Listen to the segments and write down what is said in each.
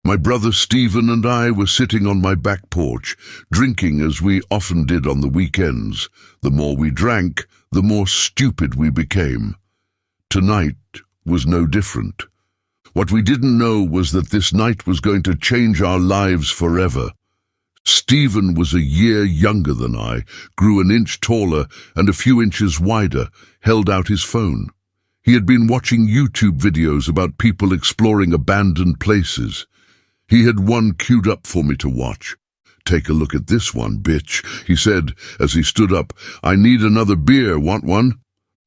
My brother Stephen and I were sitting on my back porch, drinking as we often did on the weekends. The more we drank, the more stupid we became. Tonight was no different. What we didn't know was that this night was going to change our lives forever. Stephen was a year younger than I, grew an inch taller and a few inches wider, held out his phone. He had been watching YouTube videos about people exploring abandoned places. He had one queued up for me to watch. "Take a look at this one, bitch," he said as he stood up. "I need another beer, want one?"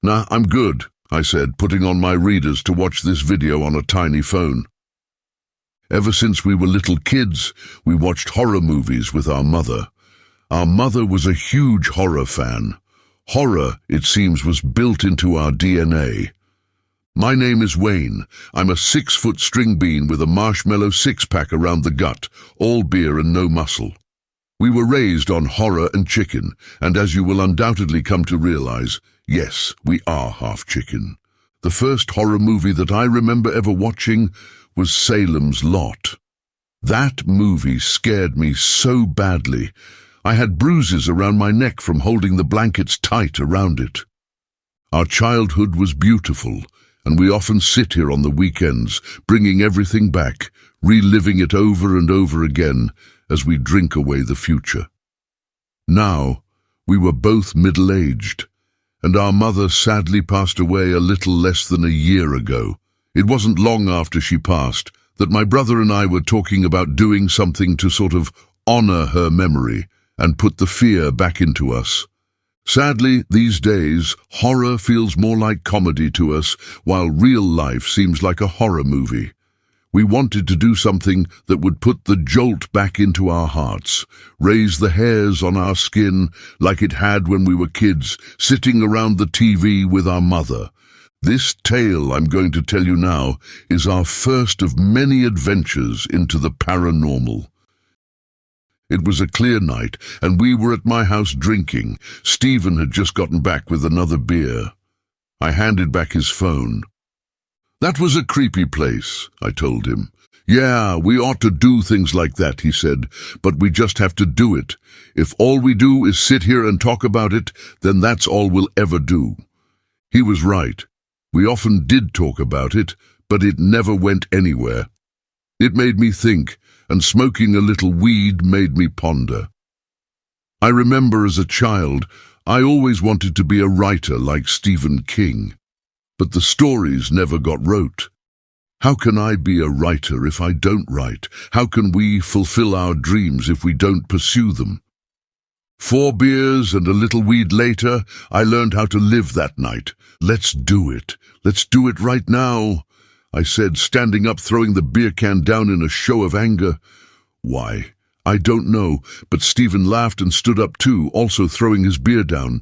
"Nah, I'm good," I said, putting on my readers to watch this video on a tiny phone. Ever since we were little kids, we watched horror movies with our mother. Our mother was a huge horror fan. Horror, it seems, was built into our DNA. My name is Wayne. I'm a 6-foot string bean with a marshmallow six-pack around the gut, all beer and no muscle. We were raised on horror and chicken, and as you will undoubtedly come to realize, yes, we are half chicken. The first horror movie that I remember ever watching was Salem's Lot. That movie scared me so badly. I had bruises around my neck from holding the blankets tight around it. Our childhood was beautiful, and we often sit here on the weekends, bringing everything back, reliving it over and over again as we drink away the future. Now, we were both middle-aged, and our mother sadly passed away a little less than a year ago. It wasn't long after she passed that my brother and I were talking about doing something to sort of honor her memory and put the fear back into us. Sadly, these days, horror feels more like comedy to us, while real life seems like a horror movie. We wanted to do something that would put the jolt back into our hearts, raise the hairs on our skin like it had when we were kids, sitting around the TV with our mother. This tale I'm going to tell you now is our first of many adventures into the paranormal. It was a clear night, and we were at my house drinking. Stephen had just gotten back with another beer. I handed back his phone. "That was a creepy place," I told him. "Yeah, we ought to do things like that," he said, "but we just have to do it. If all we do is sit here and talk about it, then that's all we'll ever do." He was right. We often did talk about it, but it never went anywhere. It made me think, and smoking a little weed made me ponder. I remember as a child, I always wanted to be a writer like Stephen King, but the stories never got wrote. How can I be a writer if I don't write? How can we fulfill our dreams if we don't pursue them? 4 beers and a little weed later, I learned how to live that night. "Let's do it. Let's do it right now," I said, standing up, throwing the beer can down in a show of anger. Why? I don't know, but Stephen laughed and stood up too, also throwing his beer down.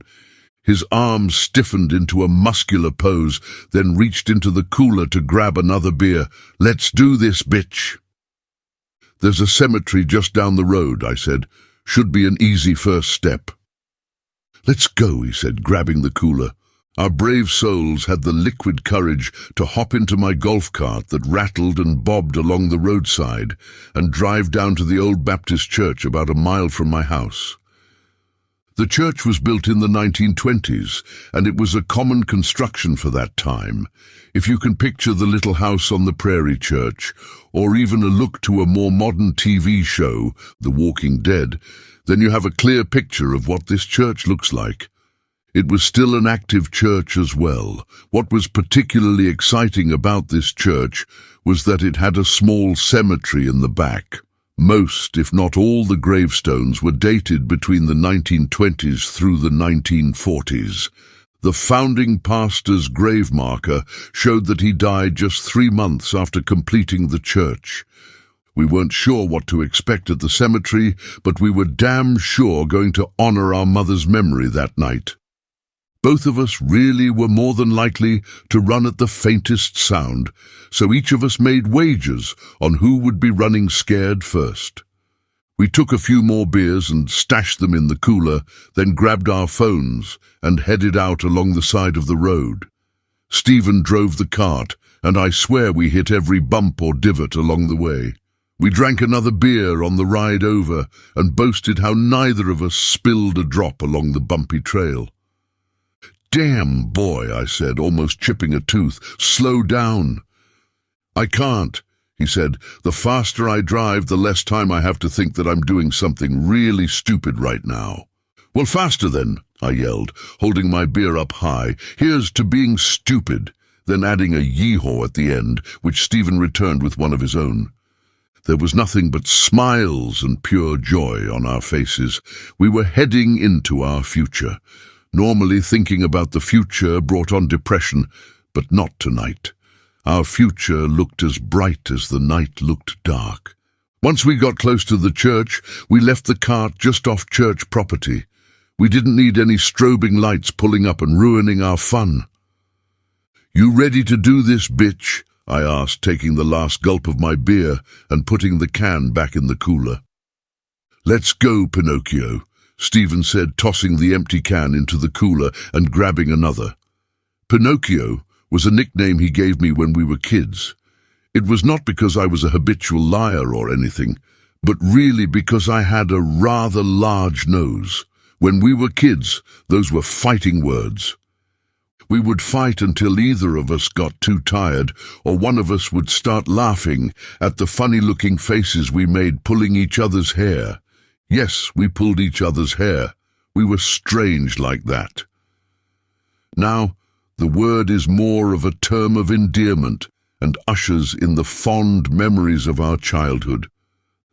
His arms stiffened into a muscular pose, then reached into the cooler to grab another beer. "Let's do this, bitch." "There's a cemetery just down the road," I said. "Should be an easy first step." "Let's go," he said, grabbing the cooler. Our brave souls had the liquid courage to hop into my golf cart that rattled and bobbed along the roadside and drive down to the old Baptist church about a mile from my house. The church was built in the 1920s, and it was a common construction for that time. If you can picture the little house on the prairie church, or even a look to a more modern TV show, The Walking Dead, then you have a clear picture of what this church looks like. It was still an active church as well. What was particularly exciting about this church was that it had a small cemetery in the back. Most, if not all, the gravestones were dated between the 1920s through the 1940s. The founding pastor's grave marker showed that he died just 3 months after completing the church. We weren't sure what to expect at the cemetery, but we were damn sure going to honor our mother's memory that night. Both of us really were more than likely to run at the faintest sound, so each of us made wagers on who would be running scared first. We took a few more beers and stashed them in the cooler, then grabbed our phones and headed out along the side of the road. Stephen drove the cart, and I swear we hit every bump or divot along the way. We drank another beer on the ride over and boasted how neither of us spilled a drop along the bumpy trail. "Damn, boy," I said, almost chipping a tooth. "Slow down." "I can't," he said. "The faster I drive, the less time I have to think that I'm doing something really stupid right now." "Well, faster then," I yelled, holding my beer up high. "Here's to being stupid," then adding a yeehaw at the end, which Stephen returned with one of his own. There was nothing but smiles and pure joy on our faces. We were heading into our future. Normally, thinking about the future brought on depression, but not tonight. Our future looked as bright as the night looked dark. Once we got close to the church, we left the cart just off church property. We didn't need any strobing lights pulling up and ruining our fun. "You ready to do this, bitch?" I asked, taking the last gulp of my beer and putting the can back in the cooler. "Let's go, Pinocchio," Stephen said, tossing the empty can into the cooler and grabbing another. Pinocchio was a nickname he gave me when we were kids. It was not because I was a habitual liar or anything, but really because I had a rather large nose. When we were kids, those were fighting words. We would fight until either of us got too tired, or one of us would start laughing at the funny-looking faces we made pulling each other's hair. Yes, we pulled each other's hair. We were strange like that. Now, the word is more of a term of endearment and ushers in the fond memories of our childhood.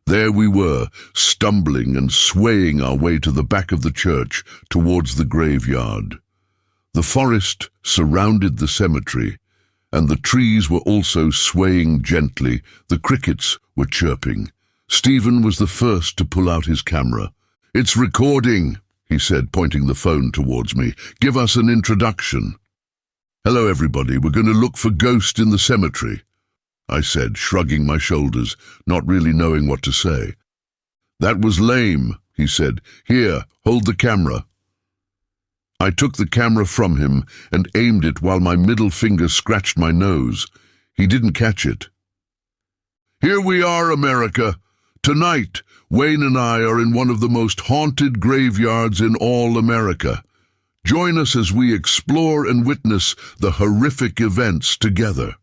There we were, stumbling and swaying our way to the back of the church towards the graveyard. The forest surrounded the cemetery, and the trees were also swaying gently. The crickets were chirping. Stephen was the first to pull out his camera. "It's recording," he said, pointing the phone towards me. "Give us an introduction." "Hello, everybody. We're going to look for Ghost in the cemetery," I said, shrugging my shoulders, not really knowing what to say. "That was lame," he said. "Here, hold the camera." I took the camera from him and aimed it while my middle finger scratched my nose. He didn't catch it. "Here we are, America. Tonight, Wayne and I are in one of the most haunted graveyards in all America. Join us as we explore and witness the horrific events together."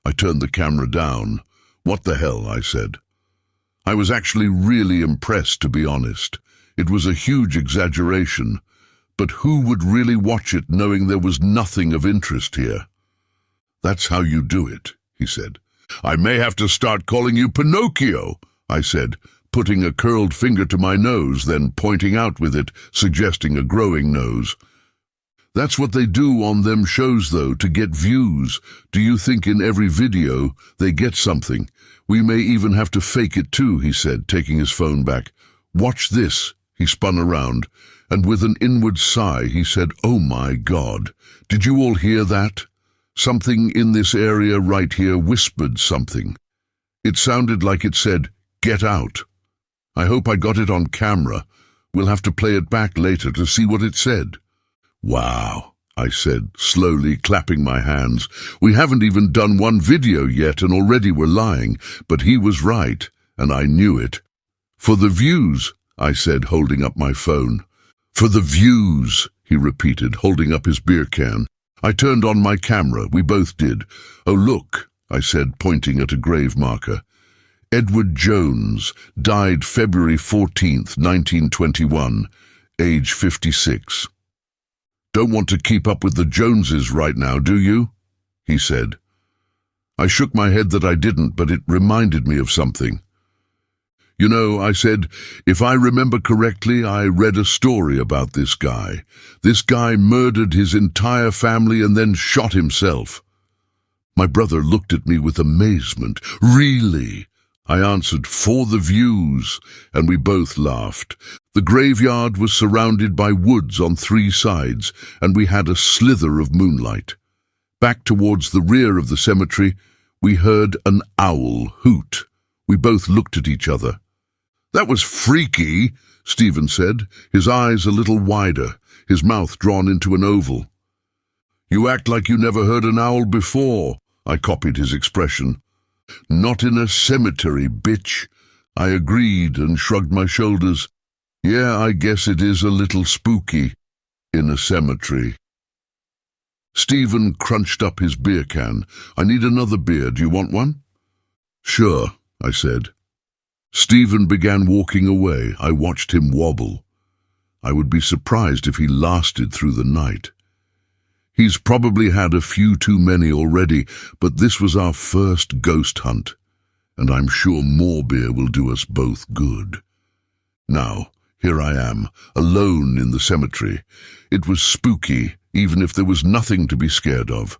I turned the camera down. "What the hell," I said. I was actually really impressed, to be honest. It was a huge exaggeration. But who would really watch it knowing there was nothing of interest here? "That's how you do it," he said. "I may have to start calling you Pinocchio," I said, putting a curled finger to my nose, then pointing out with it, suggesting a growing nose. "That's what they do on them shows, though, to get views. Do you think in every video they get something? We may even have to fake it too," he said, taking his phone back. "Watch this." He spun around, and with an inward sigh he said, "Oh my God, did you all hear that? Something in this area right here whispered something. It sounded like it said, 'Get out.' I hope I got it on camera. We'll have to play it back later to see what it said." "Wow," I said, slowly clapping my hands. "We haven't even done one video yet and already we're lying, but he was right, and I knew it." "For the views," I said, holding up my phone. "For the views," he repeated, holding up his beer can. I turned on my camera. We both did. "Oh, look," I said, pointing at a grave marker. "Edward Jones, died February 14th, 1921, age 56. "Don't want to keep up with the Joneses right now, do you?" he said. I shook my head that I didn't, but it reminded me of something. "You know," I said, "if I remember correctly, I read a story about this guy. This guy murdered his entire family and then shot himself." My brother looked at me with amazement. "Really?" I answered, "For the views," and we both laughed. The graveyard was surrounded by woods on 3 sides, and we had a slither of moonlight. Back towards the rear of the cemetery, we heard an owl hoot. We both looked at each other. "That was freaky," Stephen said, his eyes a little wider, his mouth drawn into an oval. "You act like you never heard an owl before," I copied his expression. Not in a cemetery, bitch. I agreed and shrugged my shoulders. Yeah, I guess it is a little spooky in a cemetery. Stephen crunched up his beer can. I need another beer. Do you want one? Sure, I said. Stephen began walking away. I watched him wobble. I would be surprised if he lasted through the night. He's probably had a few too many already, but this was our first ghost hunt, and I'm sure more beer will do us both good. Now, here I am, alone in the cemetery. It was spooky, even if there was nothing to be scared of.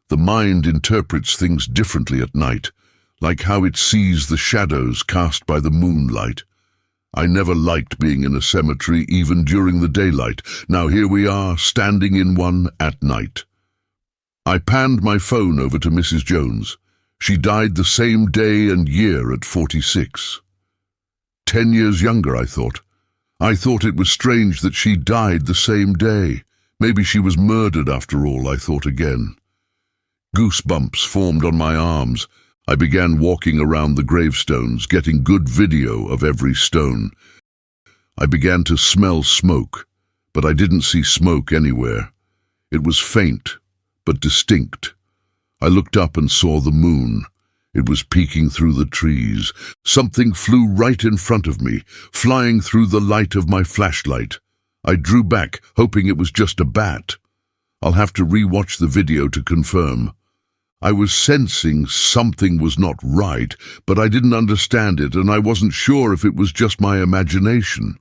The mind interprets things differently at night, like how it sees the shadows cast by the moonlight. I never liked being in a cemetery, even during the daylight. Now here we are, standing in one at night. I panned my phone over to Mrs. Jones. She died the same day and year at 46. 10 years younger, I thought. I thought it was strange that she died the same day. Maybe she was murdered after all, I thought again. Goosebumps formed on my arms. I began walking around the gravestones, getting good video of every stone. I began to smell smoke, but I didn't see smoke anywhere. It was faint, but distinct. I looked up and saw the moon. It was peeking through the trees. Something flew right in front of me, flying through the light of my flashlight. I drew back, hoping it was just a bat. I'll have to re-watch the video to confirm. I was sensing something was not right, but I didn't understand it, and I wasn't sure if it was just my imagination.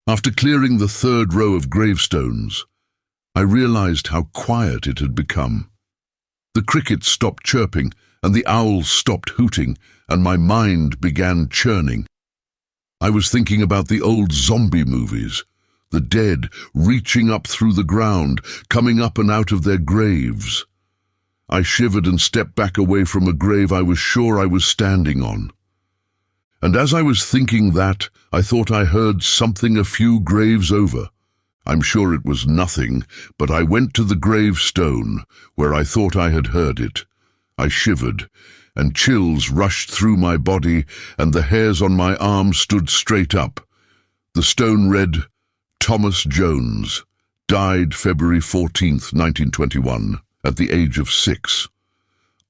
After clearing the third row of gravestones, I realized how quiet it had become. The crickets stopped chirping, and the owls stopped hooting, and my mind began churning. I was thinking about the old zombie movies, the dead reaching up through the ground, coming up and out of their graves. I shivered and stepped back away from a grave I was sure I was standing on. And as I was thinking that, I thought I heard something a few graves over. I'm sure it was nothing, but I went to the gravestone, where I thought I had heard it. I shivered, and chills rushed through my body, and the hairs on my arms stood straight up. The stone read, Thomas Jones, died February 14th, 1921. At the age of 6.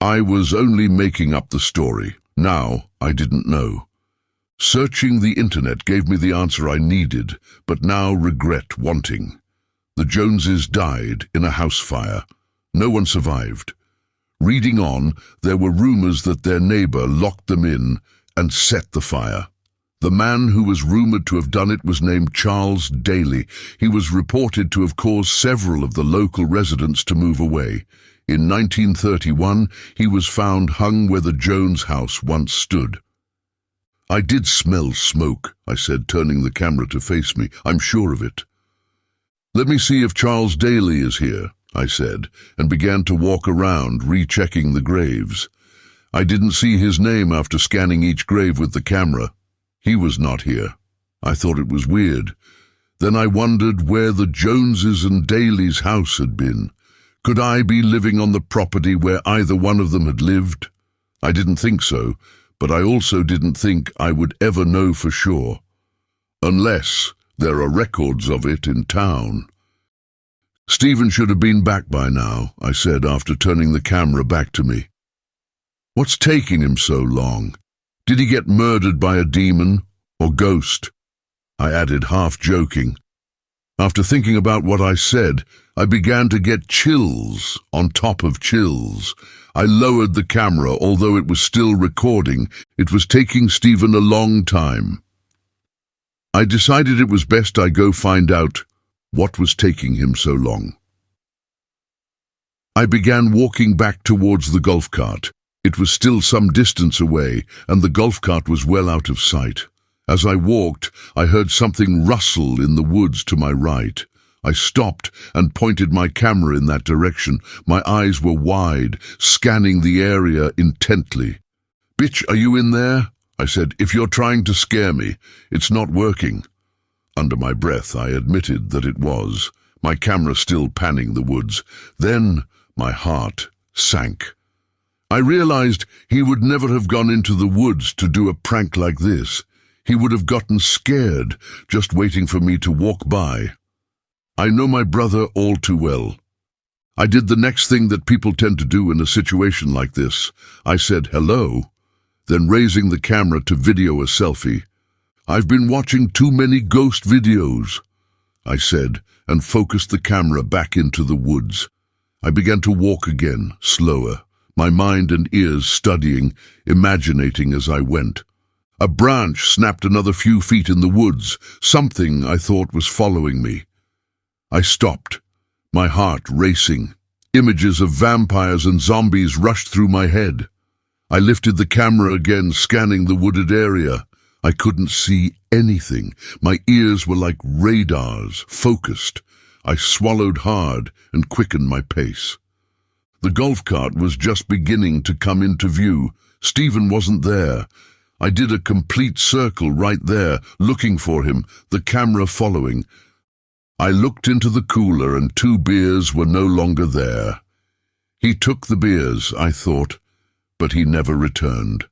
I was only making up the story. Now I didn't know. Searching the internet gave me the answer I needed, but now regret wanting. The Joneses died in a house fire. No one survived. Reading on, there were rumors that their neighbor locked them in and set the fire. The man who was rumored to have done it was named Charles Daly. He was reported to have caused several of the local residents to move away. In 1931, he was found hung where the Jones house once stood. I did smell smoke, I said, turning the camera to face me. I'm sure of it. Let me see if Charles Daly is here, I said, and began to walk around, rechecking the graves. I didn't see his name after scanning each grave with the camera. He was not here. I thought it was weird. Then I wondered where the Joneses and Daly's house had been. Could I be living on the property where either one of them had lived? I didn't think so, but I also didn't think I would ever know for sure. Unless there are records of it in town. Stephen should have been back by now, I said after turning the camera back to me. What's taking him so long? Did he get murdered by a demon or ghost? I added, half joking. After thinking about what I said, I began to get chills on top of chills. I lowered the camera, although it was still recording. It was taking Stephen a long time. I decided it was best I go find out what was taking him so long. I began walking back towards the golf cart. It was still some distance away, and the golf cart was well out of sight. As I walked, I heard something rustle in the woods to my right. I stopped and pointed my camera in that direction. My eyes were wide, scanning the area intently. "Bitch, are you in there?" I said. "If you're trying to scare me, it's not working." Under my breath, I admitted that it was, my camera still panning the woods. Then my heart sank. I realized he would never have gone into the woods to do a prank like this. He would have gotten scared, just waiting for me to walk by. I know my brother all too well. I did the next thing that people tend to do in a situation like this. I said hello, then raising the camera to video a selfie. "I've been watching too many ghost videos," I said, and focused the camera back into the woods. I began to walk again, slower, my mind and ears studying, imaginating as I went. A branch snapped another few feet in the woods, something I thought was following me. I stopped, my heart racing. Images of vampires and zombies rushed through my head. I lifted the camera again, scanning the wooded area. I couldn't see anything. My ears were like radars, focused. I swallowed hard and quickened my pace. The golf cart was just beginning to come into view. Stephen wasn't there. I did a complete circle right there, looking for him, the camera following. I looked into the cooler and 2 beers were no longer there. He took the beers, I thought, but he never returned.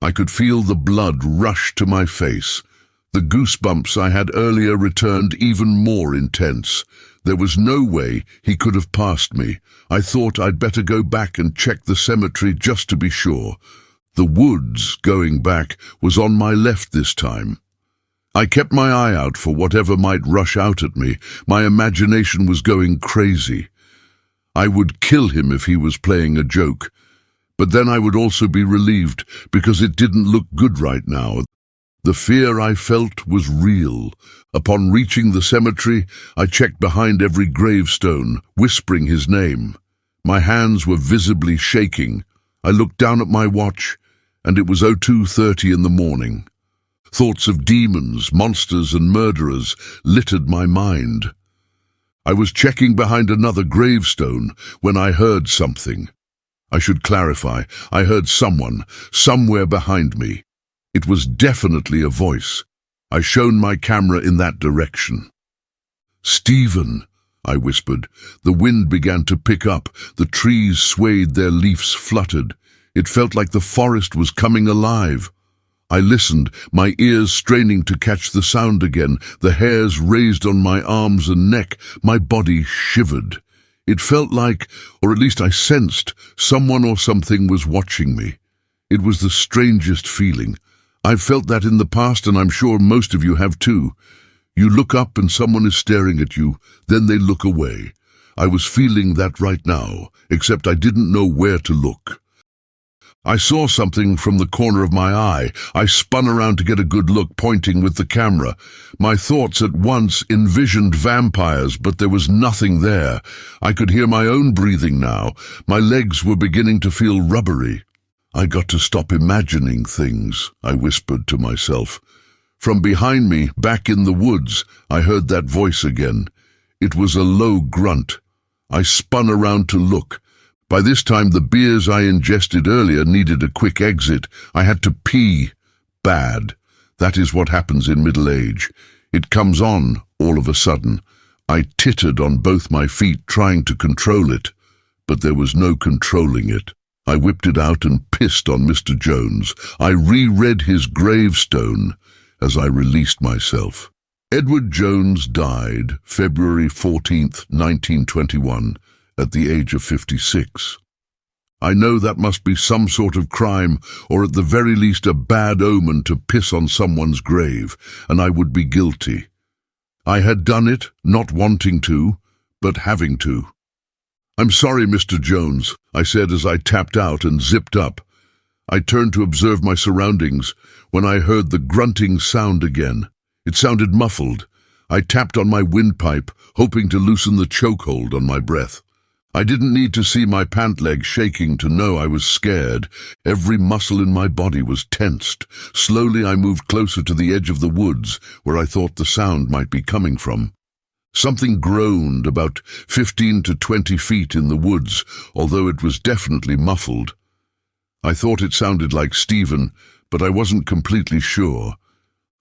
I could feel the blood rush to my face. The goosebumps I had earlier returned even more intense. There was no way he could have passed me. I thought I'd better go back and check the cemetery just to be sure. The woods, going back, was on my left this time. I kept my eye out for whatever might rush out at me. My imagination was going crazy. I would kill him if he was playing a joke. But then I would also be relieved, because it didn't look good right now. The fear I felt was real. Upon reaching the cemetery, I checked behind every gravestone, whispering his name. My hands were visibly shaking. I looked down at my watch, and it was 02:30 in the morning. Thoughts of demons, monsters, and murderers littered my mind. I was checking behind another gravestone when I heard something. I should clarify, I heard someone, somewhere behind me. It was definitely a voice. I shone my camera in that direction. "Stephen," I whispered. The wind began to pick up. The trees swayed, their leaves fluttered. It felt like the forest was coming alive. I listened, my ears straining to catch the sound again, the hairs raised on my arms and neck, my body shivered. It felt like, or at least I sensed, someone or something was watching me. It was the strangest feeling. I've felt that in the past, and I'm sure most of you have too. You look up and someone is staring at you, then they look away. I was feeling that right now, except I didn't know where to look. I saw something from the corner of my eye. I spun around to get a good look, pointing with the camera. My thoughts at once envisioned vampires, but there was nothing there. I could hear my own breathing now. My legs were beginning to feel rubbery. "I got to stop imagining things," I whispered to myself. From behind me, back in the woods, I heard that voice again. It was a low grunt. I spun around to look. By this time, the beers I ingested earlier needed a quick exit. I had to pee. Bad. That is what happens in middle age. It comes on all of a sudden. I tittered on both my feet, trying to control it, but there was no controlling it. I whipped it out and pissed on Mr. Jones. I reread his gravestone as I released myself. Edward Jones died February 14th, 1921, at the age of 56. I know that must be some sort of crime, or at the very least a bad omen to piss on someone's grave, and I would be guilty. I had done it, not wanting to, but having to. "I'm sorry, Mr. Jones," I said as I tapped out and zipped up. I turned to observe my surroundings when I heard the grunting sound again. It sounded muffled. I tapped on my windpipe, hoping to loosen the chokehold on my breath. I didn't need to see my pant leg shaking to know I was scared. Every muscle in my body was tensed. Slowly I moved closer to the edge of the woods, where I thought the sound might be coming from. Something groaned about 15 to 20 feet in the woods, although it was definitely muffled. I thought it sounded like Stephen, but I wasn't completely sure.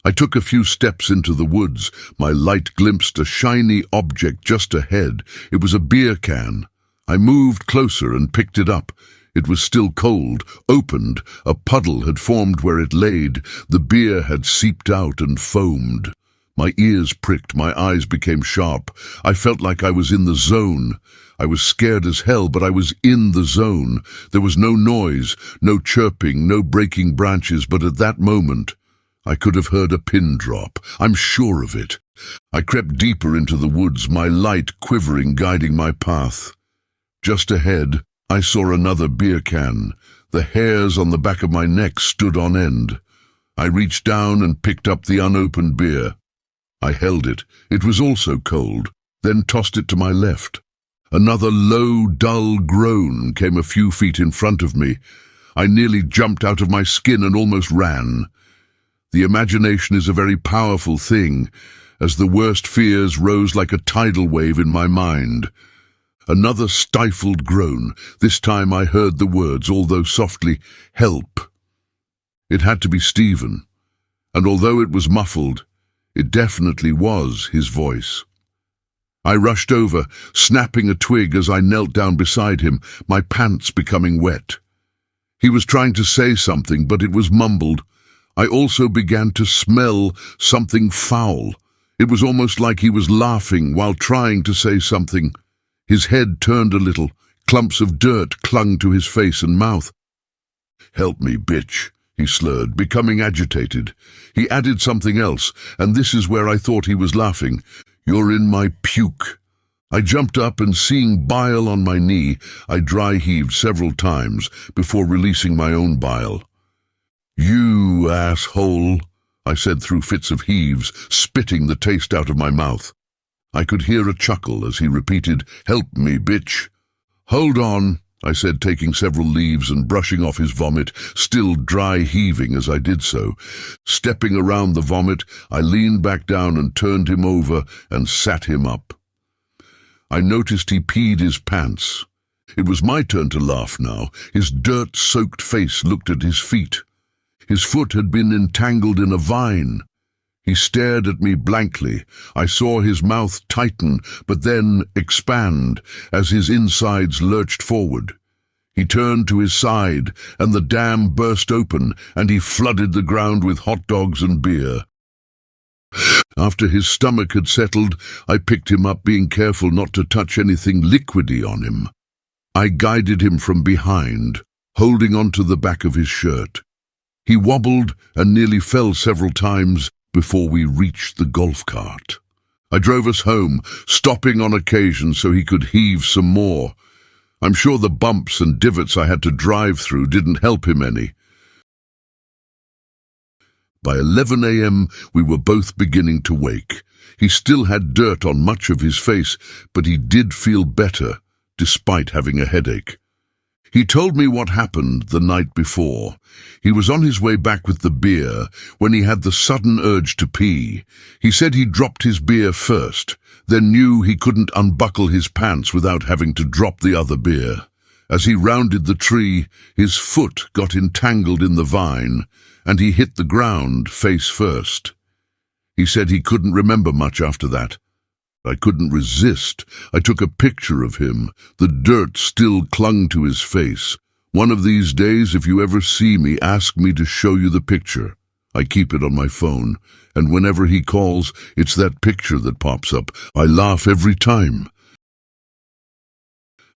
I took a few steps into the woods. My light glimpsed a shiny object just ahead. It was a beer can. I moved closer and picked it up. It was still cold, opened, a puddle had formed where it laid, the beer had seeped out and foamed. My ears pricked, my eyes became sharp. I felt like I was in the zone. I was scared as hell, but I was in the zone. There was no noise, no chirping, no breaking branches, but at that moment, I could have heard a pin drop. I'm sure of it. I crept deeper into the woods, my light quivering, guiding my path. Just ahead, I saw another beer can. The hairs on the back of my neck stood on end. I reached down and picked up the unopened beer. I held it. It was also cold, then tossed it to my left. Another low, dull groan came a few feet in front of me. I nearly jumped out of my skin and almost ran. The imagination is a very powerful thing, as the worst fears rose like a tidal wave in my mind. Another stifled groan. This time I heard the words, although softly, "Help." It had to be Stephen, and although it was muffled, it definitely was his voice. I rushed over, snapping a twig as I knelt down beside him, my pants becoming wet. He was trying to say something, but it was mumbled. I also began to smell something foul. It was almost like he was laughing while trying to say something. His head turned a little. Clumps of dirt clung to his face and mouth. "Help me, bitch," he slurred, becoming agitated. He added something else, and this is where I thought he was laughing. "You're in my puke." I jumped up and seeing bile on my knee, I dry heaved several times before releasing my own bile. "You asshole," I said through fits of heaves, spitting the taste out of my mouth. I could hear a chuckle as he repeated, "Help me, bitch." "Hold on," I said, taking several leaves and brushing off his vomit, still dry heaving as I did so. Stepping around the vomit, I leaned back down and turned him over and sat him up. I noticed he peed his pants. It was my turn to laugh now. His dirt-soaked face looked at his feet. His foot had been entangled in a vine. He stared at me blankly. I saw his mouth tighten, but then expand as his insides lurched forward. He turned to his side, and the dam burst open, and he flooded the ground with hot dogs and beer. After his stomach had settled, I picked him up, being careful not to touch anything liquidy on him. I guided him from behind, holding onto the back of his shirt. He wobbled and nearly fell several times before we reached the golf cart. I drove us home, stopping on occasion so he could heave some more. I'm sure the bumps and divots I had to drive through didn't help him any. By 11 a.m. we were both beginning to wake. He still had dirt on much of his face, but he did feel better, despite having a headache. He told me what happened the night before. He was on his way back with the beer when he had the sudden urge to pee. He said he dropped his beer first, then knew he couldn't unbuckle his pants without having to drop the other beer. As he rounded the tree, his foot got entangled in the vine, and he hit the ground face first. He said he couldn't remember much after that. I couldn't resist. I took a picture of him. The dirt still clung to his face. One of these days, if you ever see me, ask me to show you the picture. I keep it on my phone, and whenever he calls, it's that picture that pops up. I laugh every time.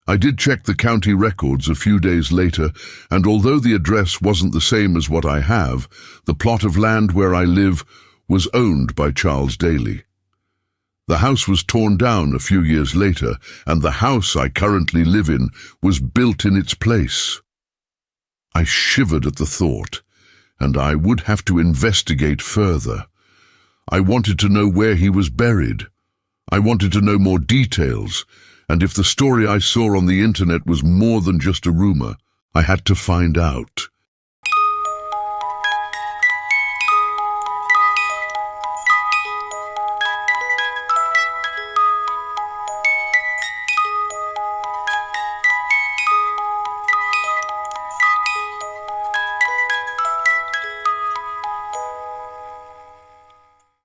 I did check the county records a few days later, and although the address wasn't the same as what I have, the plot of land where I live was owned by Charles Daly. The house was torn down a few years later, and the house I currently live in was built in its place. I shivered at the thought, and I would have to investigate further. I wanted to know where he was buried. I wanted to know more details, and if the story I saw on the internet was more than just a rumor, I had to find out.